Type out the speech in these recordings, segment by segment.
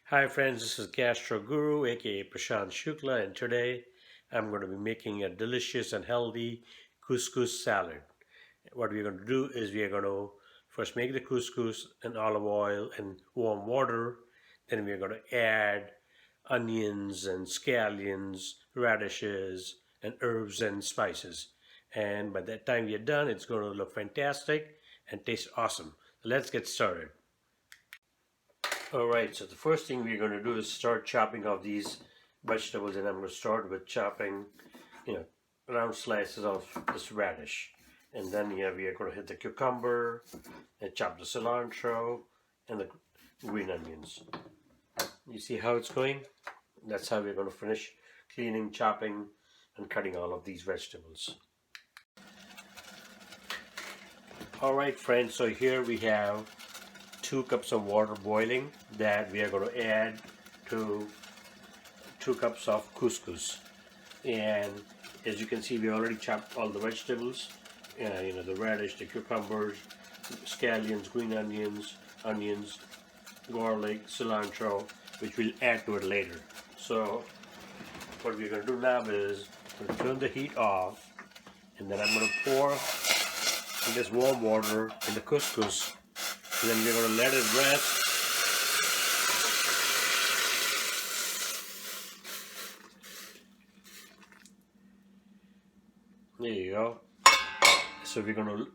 Hi friends, this is Gastro Guru aka Prashant Shukla, and today I'm going to be making a delicious and healthy couscous salad. What we're going to do is we are going to first make the couscous in olive oil and warm water. Then we're going to add onions and scallions, radishes, and herbs and spices. And by that time we are done, it's going to look fantastic and taste awesome. Let's get started. Alright, so the first thing we're going to do is start chopping off these vegetables, and I'm going to start with chopping, round slices of this radish. And then we are going to hit the cucumber and chop the cilantro and the green onions. You see how it's going? That's how we're going to finish cleaning, chopping, and cutting all of these vegetables. Alright friends, so here we have 2 cups of water boiling that we are going to add to 2 cups of couscous. And as you can see, we already chopped all the vegetables, the radish, the cucumbers, scallions, green onions, garlic, cilantro, which we'll add to it later. So what we're going to do now is turn the heat off, and then I'm going to pour in this warm water in the couscous. And then we're going to let it rest. There you go. So we're going to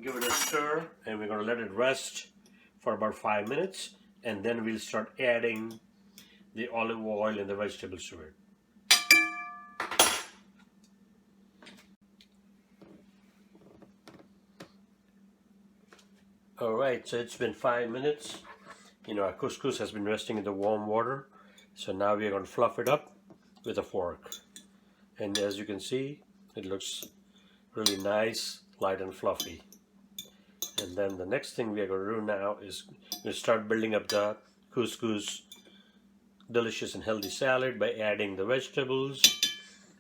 give it a stir, and we're going to let it rest for about 5 minutes, and then we'll start adding the olive oil and the vegetables to it. Alright, so it's been 5 minutes. Our couscous has been resting in the warm water. So now we are going to fluff it up with a fork. And as you can see, it looks really nice, light and fluffy. And then the next thing we are going to do now is we'll start building up the couscous delicious and healthy salad by adding the vegetables.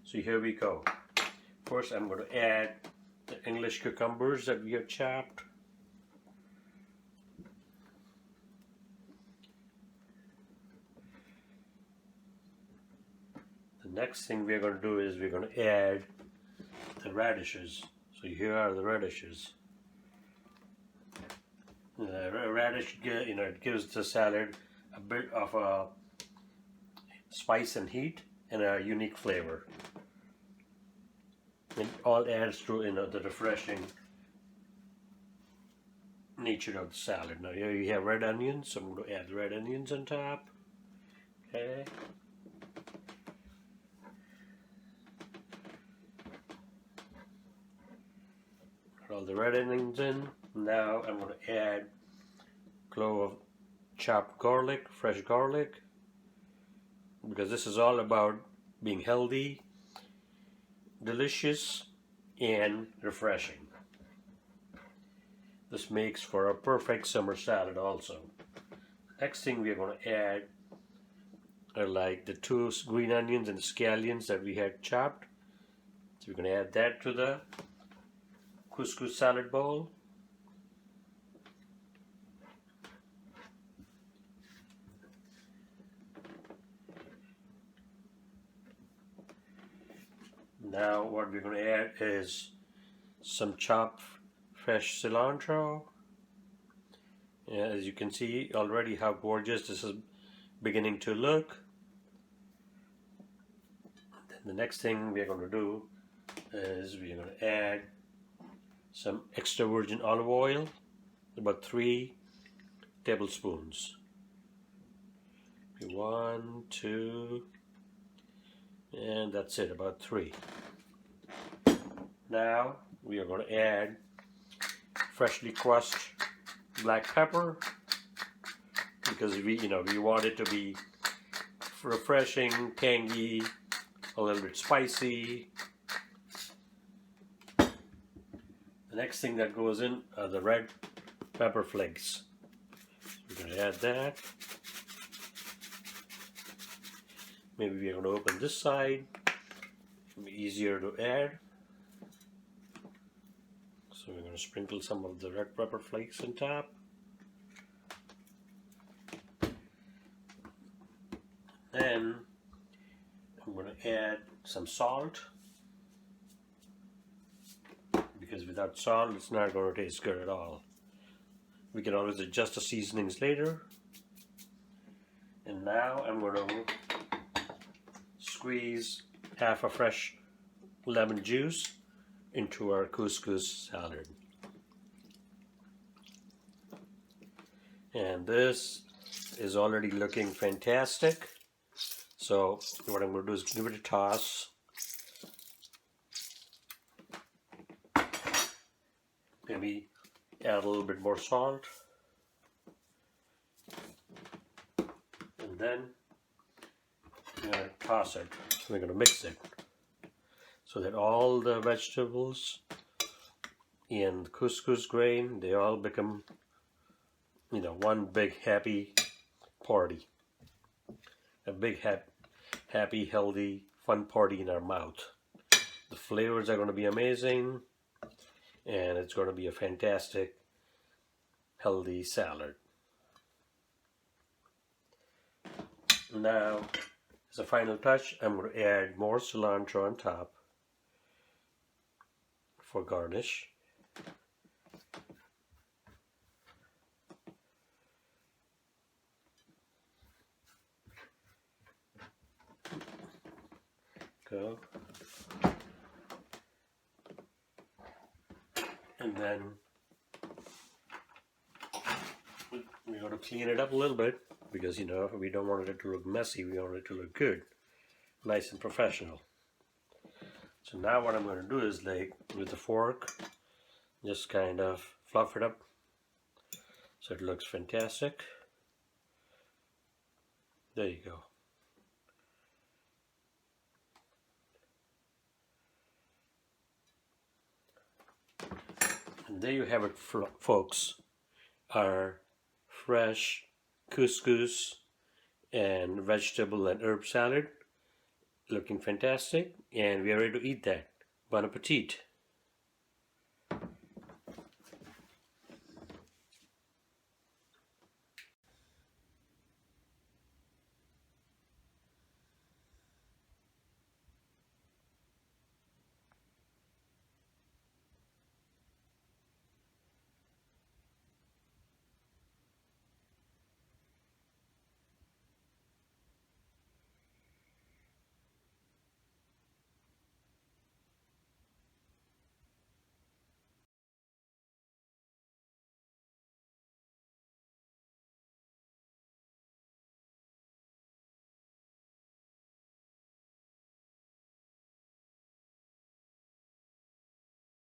So here we go. First I'm going to add the English cucumbers that we have chopped. The next thing we're going to do is we're going to add the radishes. So here are the radishes. The radish, it gives the salad a bit of a spice and heat and a unique flavor. It all adds to the refreshing nature of the salad. Now here you have red onions, so I'm going to add the red onions on top. Okay. Put all the red onions in. Now I'm going to add a clove of chopped garlic, fresh garlic, because this is all about being healthy, delicious, and refreshing. This makes for a perfect summer salad also. Next thing we're going to add are like the 2 green onions and scallions that we had chopped. So we're going to add that to the couscous salad bowl. Now what we're going to add is some chopped fresh cilantro. As you can see already how gorgeous this is beginning to look. Then the next thing we're going to do is we're going to add some extra virgin olive oil, about 3 tablespoons. 1, 2, and that's it, about 3. Now we are going to add freshly crushed black pepper, because we want it to be refreshing, tangy, a little bit spicy. The next thing that goes in are the red pepper flakes. We're going to add that. Maybe we're going to open this side. It'll be easier to add. So we're going to sprinkle some of the red pepper flakes on top. Then I'm going to add some salt, because without salt it's not going to taste good at all. We can always adjust the seasonings later. And now I'm going to squeeze half a fresh lemon juice into our couscous salad. And this is already looking fantastic. So what I'm going to do is give it a toss. Maybe add a little bit more salt. And then we're going to toss it. We're going to mix it so that all the vegetables and the couscous grain, they all become, one big happy party. A big happy, healthy, fun party in our mouth. The flavors are going to be amazing, and it's going to be a fantastic, healthy salad. Now, as a final touch, I'm going to add more cilantro on top for garnish. Go. And then we're going to clean it up a little bit, because we don't want it to look messy. We want it to look good, nice and professional. So now what I'm going to do is, with a fork, just kind of fluff it up so it looks fantastic. There you go. And there you have it, folks. Our fresh couscous and vegetable and herb salad, looking fantastic, and we are ready to eat that. Bon appetit.